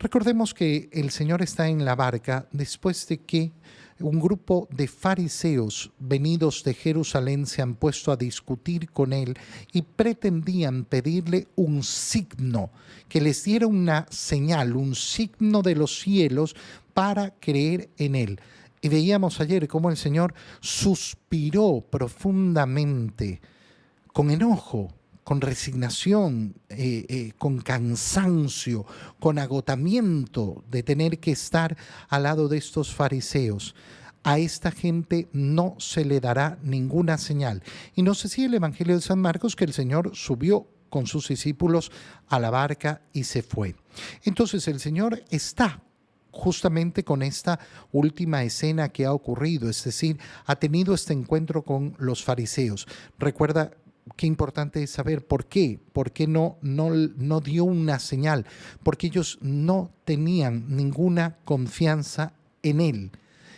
Recordemos que el Señor está en la barca después de que un grupo de fariseos venidos de Jerusalén se han puesto a discutir con él y pretendían pedirle un signo, que les diera una señal, un signo de los cielos para creer en él. Y veíamos ayer cómo el Señor suspiró profundamente, con enojo, con resignación, con cansancio, con agotamiento de tener que estar al lado de estos fariseos. A esta gente no se le dará ninguna señal. Y nos decía el Evangelio de San Marcos que el Señor subió con sus discípulos a la barca y se fue. Entonces el Señor está justamente con esta última escena que ha ocurrido, es decir, ha tenido este encuentro con los fariseos. Recuerda qué importante es saber por qué no dio una señal, porque ellos no tenían ninguna confianza en él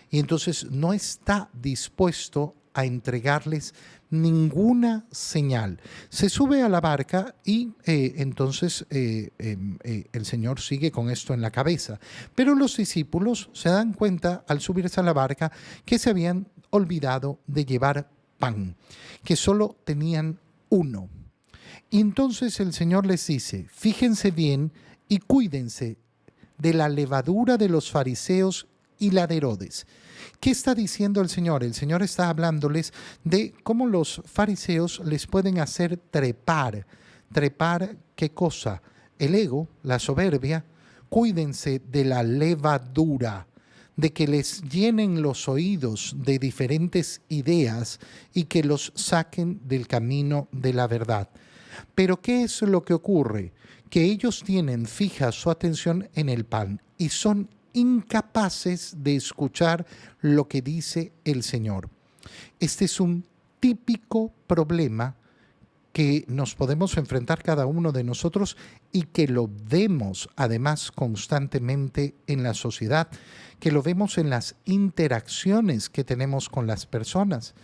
y entonces no está dispuesto a entregarles ninguna señal. Se sube a la barca y entonces el Señor sigue con esto en la cabeza. Pero los discípulos se dan cuenta al subirse a la barca que se habían olvidado de llevar pan, que solo tenían uno. Y entonces el Señor les dice, fíjense bien y cuídense de la levadura de los fariseos y la de Herodes. ¿Qué está diciendo el Señor? El Señor está hablándoles de cómo los fariseos les pueden hacer trepar. ¿Trepar qué cosa? El ego, la soberbia. Cuídense de la levadura, de que les llenen los oídos de diferentes ideas y que los saquen del camino de la verdad. Pero ¿qué es lo que ocurre? Que ellos tienen fija su atención en el pan y son incapaces de escuchar lo que dice el Señor. Este es un típico problema que nos podemos enfrentar cada uno de nosotros y que lo vemos además constantemente en la sociedad, que lo vemos en las interacciones que tenemos con las personas.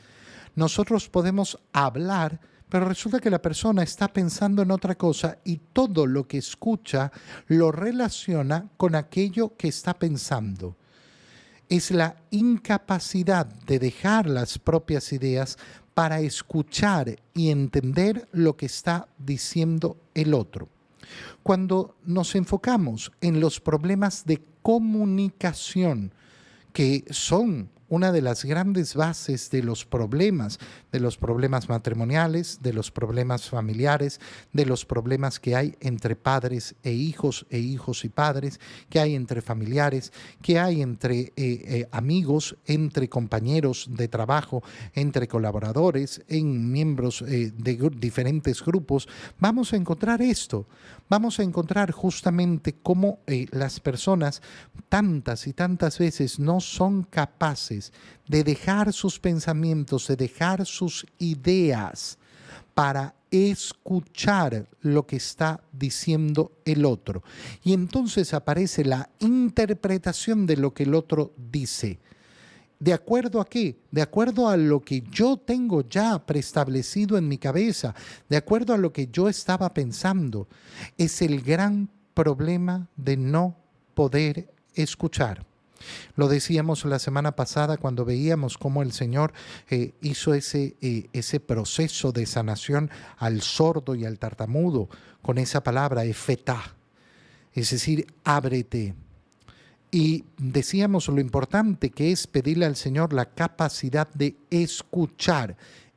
Nosotros podemos hablar, pero resulta que la persona está pensando en otra cosa y todo lo que escucha lo relaciona con aquello que está pensando. Es la incapacidad de dejar las propias ideas para escuchar y entender lo que está diciendo el otro. Cuando nos enfocamos en los problemas de comunicación, que son una de las grandes bases de los problemas matrimoniales, de los problemas familiares, de los problemas que hay entre padres e hijos y padres, que hay entre familiares, que hay entre amigos, entre compañeros de trabajo, entre colaboradores, en miembros de diferentes grupos. Vamos a encontrar esto, vamos a encontrar justamente cómo las personas tantas y tantas veces no son capaces de dejar sus pensamientos, de dejar sus ideas para escuchar lo que está diciendo el otro. Y entonces aparece la interpretación de lo que el otro dice. ¿De acuerdo a qué? De acuerdo a lo que yo tengo ya preestablecido en mi cabeza, de acuerdo a lo que yo estaba pensando. Es el gran problema de no poder escuchar. Lo decíamos la semana pasada cuando veíamos cómo el Señor hizo ese proceso de sanación al sordo y al tartamudo con esa palabra, efetá, es decir, ábrete. Y decíamos lo importante que es pedirle al Señor la capacidad de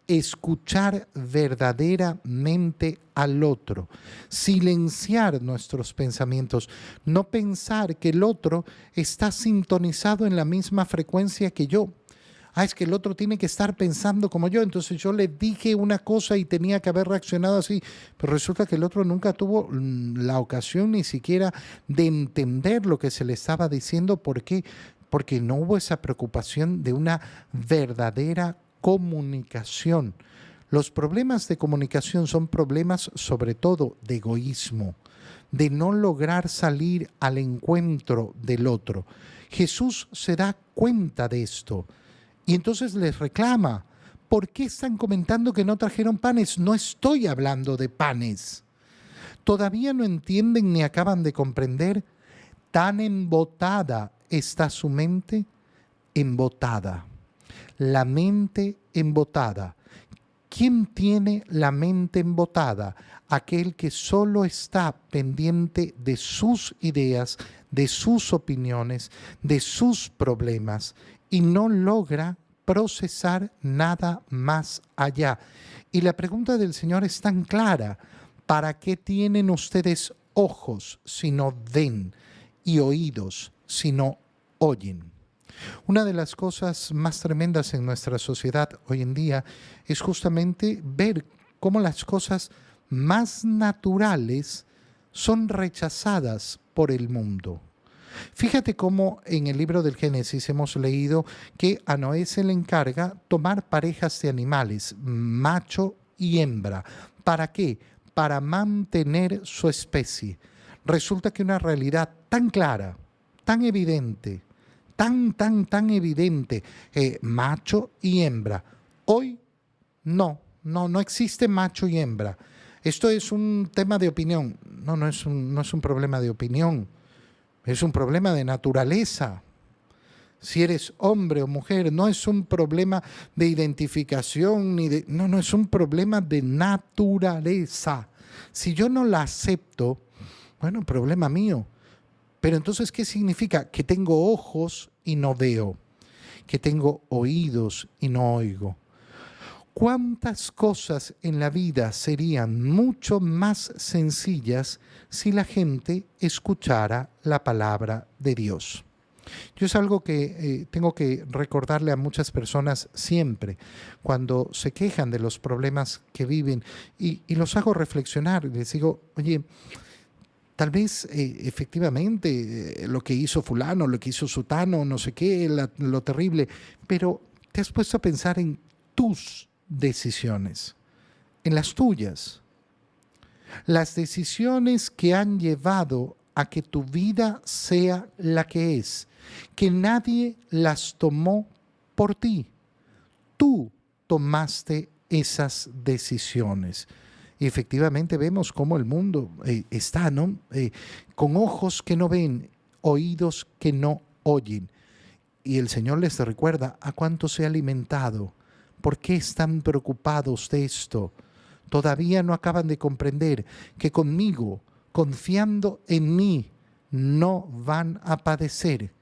escuchar verdaderamente al otro, silenciar nuestros pensamientos, no pensar que el otro está sintonizado en la misma frecuencia que yo. Es que el otro tiene que estar pensando como yo, entonces yo le dije una cosa y tenía que haber reaccionado así, pero resulta que el otro nunca tuvo la ocasión ni siquiera de entender lo que se le estaba diciendo. ¿Por qué? Porque no hubo esa preocupación de una verdadera comunicación. Los problemas de comunicación son problemas sobre todo de egoísmo, de no lograr salir al encuentro del otro. Jesús se da cuenta de esto y entonces les reclama, ¿por qué están comentando que no trajeron panes? No estoy hablando de panes. ¿Todavía no entienden ni acaban de comprender? Tan embotada está su mente, embotada. La mente embotada. ¿Quién tiene la mente embotada? Aquel que solo está pendiente de sus ideas, de sus opiniones, de sus problemas y no logra procesar nada más allá. Y la pregunta del Señor es tan clara: ¿para qué tienen ustedes ojos si no ven y oídos si no oyen? Una de las cosas más tremendas en nuestra sociedad hoy en día es justamente ver cómo las cosas más naturales son rechazadas por el mundo. Fíjate cómo en el libro del Génesis hemos leído que a Noé se le encarga tomar parejas de animales, macho y hembra. ¿Para qué? Para mantener su especie. Resulta que una realidad tan clara, tan evidente, tan evidente, macho y hembra. Hoy no existe macho y hembra. Esto es un tema de opinión. No es un problema de opinión. Es un problema de naturaleza. Si eres hombre o mujer, no es un problema de identificación, no es un problema de naturaleza. Si yo no la acepto, bueno, problema mío. Pero entonces, ¿qué significa? Que tengo ojos y no veo, que tengo oídos y no oigo. ¿Cuántas cosas en la vida serían mucho más sencillas si la gente escuchara la palabra de Dios? Yo es algo que tengo que recordarle a muchas personas siempre, cuando se quejan de los problemas que viven, y los hago reflexionar. Les digo, oye, tal vez efectivamente lo que hizo fulano, lo que hizo sutano, no sé qué, lo terrible, pero ¿te has puesto a pensar en tus decisiones, en las tuyas? Las decisiones que han llevado a que tu vida sea la que es, que nadie las tomó por ti. Tú tomaste esas decisiones. Y efectivamente vemos cómo el mundo está, ¿no? Con ojos que no ven, oídos que no oyen. Y el Señor les recuerda a cuánto se ha alimentado. ¿Por qué están preocupados de esto? Todavía no acaban de comprender que conmigo, confiando en mí, no van a padecer.